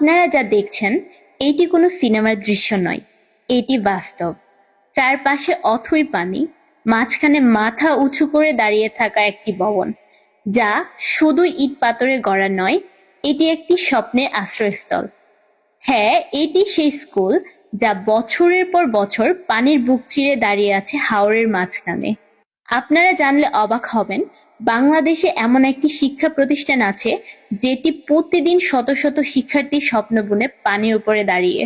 আপনারা যা দেখছেন এটি কোনো সিনেমার দৃশ্য নয়, এটি বাস্তব। চারপাশে অথই পানি, মাঝখানে মাথা উঁচু করে দাঁড়িয়ে থাকা একটি ভবন, যা শুধু ইট পাথরে গড়া নয়, এটি একটি স্বপ্নের আশ্রয়স্থল। হ্যাঁ, এটি সেই স্কুল যা বছরের পর বছর পানির বুক চিরে দাঁড়িয়ে আছে হাওরের মাঝখানে। আপনারা জানলে অবাক হবেন, বাংলাদেশে এমন একটি শিক্ষা প্রতিষ্ঠান আছে যেটি প্রতিদিন শত শত শিক্ষার্থীর স্বপ্ন বুনে পানির উপরে দাঁড়িয়ে।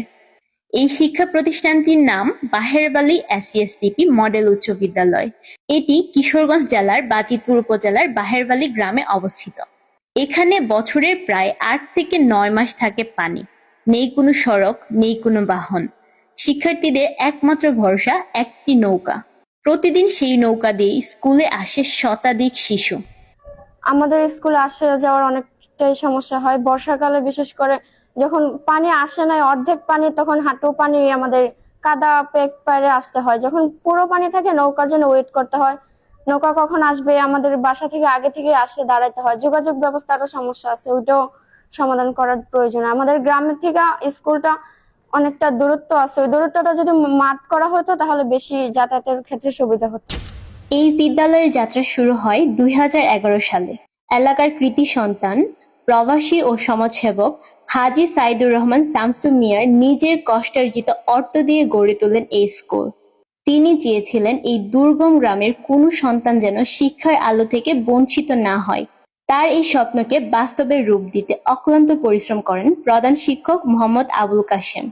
এই শিক্ষা প্রতিষ্ঠানটির নাম বাহেরবালী এসইএসডিপি মডেল উচ্চ বিদ্যালয়। এটি কিশোরগঞ্জ জেলার বাজিতপুর উপজেলার বাহেরবালী গ্রামে অবস্থিত। এখানে বছরের প্রায় ৮ থেকে ৯ মাস থাকে পানি। নেই কোনো সড়ক, নেই কোনো বাহন। শিক্ষার্থীদের একমাত্র ভরসা একটি নৌকা। প্রতিদিন সেই নৌকা দিয়ে স্কুলে আসে শতাধিক শিশু। আমাদের স্কুলে আসা যাওয়ার অনেকটাই সমস্যা হয়। বর্ষাকালে বিশেষ করে যখন পানি আসে না, অর্ধেক পানি, তখন হাঁটু পানি আমাদের কাদা পেক পাড়ে আসতে হয়। যখন পুরো পানি থাকে নৌকার জন্য ওয়েট করতে হয়, নৌকা কখন আসবে। আমাদের বাসা থেকে আগে থেকে আসে দাঁড়াইতে হয়। যোগাযোগ ব্যবস্থারও সমস্যা আছে, ওইটাও সমাধান করার প্রয়োজন। আমাদের গ্রামের থেকে স্কুলটা অনেকটা দূরত্ব আছে, ওই দূরত্বটা যদি মাঠ করা হতো তাহলে বেশি যাতায়াতের ক্ষেত্রে সুবিধা হতো। এই বিদ্যালয়ের যাত্রা শুরু হয় ২০১১ সালে। এলাকার কৃতি সন্তান, প্রবাসী ও সমাজসেবক হাজী সাইদুর রহমান শামসু মিয়ার নিজের কষ্টার্জিত অর্থ দিয়ে গড়ে তোলেন এই স্কুল। তিনি চেয়েছিলেন এই দুর্গম গ্রামের কোনো সন্তান যেন শিক্ষার আলো থেকে বঞ্চিত না হয়। তার এই স্বপ্নকে বাস্তবে রূপ দিতে অক্লান্ত পরিশ্রম করেন প্রধান শিক্ষক মোহাম্মদ আবুল কাশেম।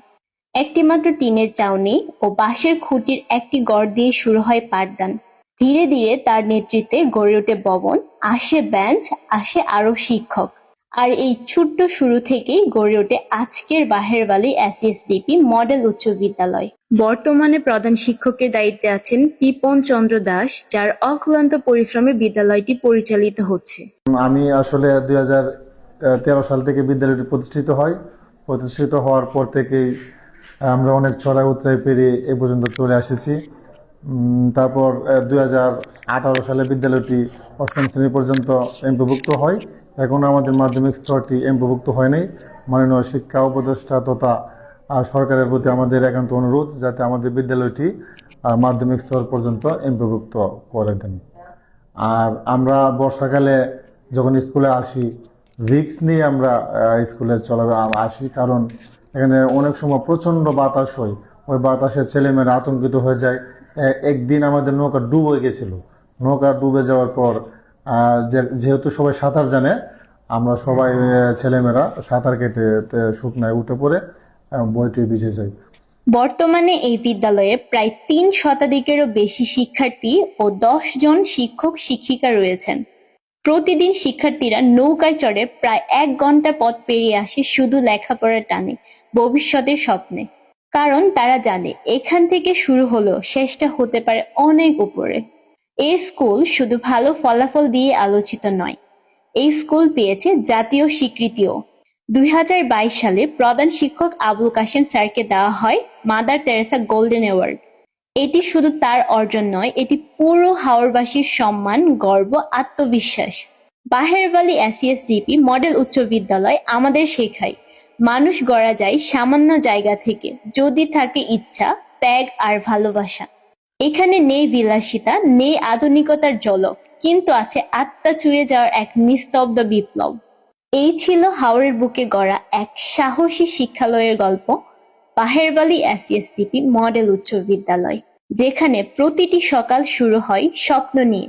একটিমাত্র টিনের চাউনি ও বাঁশের খুঁটির একটি গড় দিয়ে শুরু হয় পাঠদান। ধীরে ধীরে তার নেতৃত্বে গড়ে ওঠে ভবন, আসে বেঞ্চ, আসে আরো শিক্ষক। আর এই ছোট্ট শুরু থেকেই গড়ে ওঠে আজকের বাহেরবালী এসইএসডিপি মডেল উচ্চ বিদ্যালয়। বর্তমানে প্রধান শিক্ষকের দায়িত্বে আছেন পিপন চন্দ্র দাস, যার অক্লান্ত পরিশ্রমে বিদ্যালয়টি পরিচালিত হচ্ছে। আমি আসলে 2013 সাল থেকে বিদ্যালয়টি প্রতিষ্ঠিত হওয়ার পর থেকেই আমরা অনেক চড়াই উতরাই পেরিয়ে এ পর্যন্ত চলে এসেছি। তারপর 2018 সালে বিদ্যালয়টি 8ম শ্রেণী পর্যন্ত এমপিভুক্ত হয়। এখন আমাদের মাধ্যমিক স্তরটি এমপিভুক্ত হয় নাই। মাননীয় শিক্ষা উপদেষ্টা তথা সরকারের প্রতি আমাদের একান্ত অনুরোধ যাতে আমাদের বিদ্যালয়টি মাধ্যমিক স্তর পর্যন্ত এমপিভুক্ত করে দেন। আর আমরা বর্ষাকালে যখন স্কুলে আসি, রিস্ক নিয়ে আমরা স্কুলে আসি, কারণ এখানে অনেক সময় প্রচণ্ড বাতাস হয়। ওই বাতাসে ছেলেমেয়েরা আতঙ্কিত হয়ে যায়। একদিন আমাদের নৌকা ডুবে গেছিল। নৌকা ডুবে যাওয়ার পর যেহেতু সবাই সাঁতার জানে, আমরা সবাই ছেলেমেয়েরা সাঁতার কেটে শুকনায় উঠে পড়ে বইটি ভিজে যাই। বর্তমানে এই বিদ্যালয়ে প্রায় ৩ শতাধিকেরও বেশি শিক্ষার্থী ও ১০ জন শিক্ষক শিক্ষিকা রয়েছেন। প্রতিদিন শিক্ষার্থীরা নৌকায় চড়ে প্রায় ১ ঘন্টা পথ পেরিয়ে আসে শুধু লেখাপড়ার টানে, ভবিষ্যতের স্বপ্নে। কারণ তারা জানে এখান থেকে শুরু হলেও শেষটা হতে পারে অনেক উপরে। এই স্কুল শুধু ভালো ফলাফল দিয়ে আলোচিত নয়, এই স্কুল পেয়েছে জাতীয় স্বীকৃতিও। ২০২২ সালে প্রধান শিক্ষক আবুল কাশেম স্যারকে দেওয়া হয় মাদার তেরেসা গোল্ডেন অ্যাওয়ার্ড। এটি শুধু তার অর্জন নয়, এটি পুরো হাওরবাসীর সম্মান, গর্ব, আত্মবিশ্বাস। বাহেরবালী এসইএসডিপি মডেল উচ্চ বিদ্যালয় আমাদের শেখায় মানুষ গড়া যায় সামান্য জায়গা থেকে, যদি থাকে ইচ্ছা, ত্যাগ আর ভালোবাসা। এখানে নেই বিলাসিতা, নেই আধুনিকতার ঝলক, কিন্তু আছে আত্মা ছুঁয়ে যাওয়ার এক নিস্তব্ধ বিপ্লব। এই ছিল হাওরের বুকে গড়া এক সাহসী শিক্ষালয়ের গল্প, বাহেরবালী এসইএসডিপি মডেল উচ্চ বিদ্যালয়, যেখানে প্রতিটি সকাল শুরু হয় স্বপ্ন নিয়ে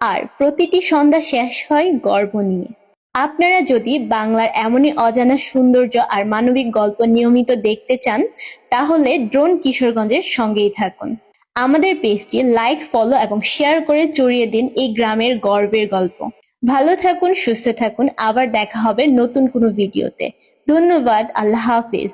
আর প্রতিটি সন্ধ্যা শেষ হয় গর্ব নিয়ে। আপনারা যদি বাংলার এমনই অজানা সৌন্দর্য আর মানবিক গল্প নিয়মিত দেখতে চান, তাহলে ড্রোন কিশোরগঞ্জের সঙ্গেই থাকুন। আমাদের পেজটি লাইক, ফলো এবং শেয়ার করে ছড়িয়ে দিন এই গ্রামের গর্বের গল্প। ভালো থাকুন, সুস্থ থাকুন, আবার দেখা হবে নতুন কোনো ভিডিওতে। ধন্যবাদ, আল্লাহ হাফিজ।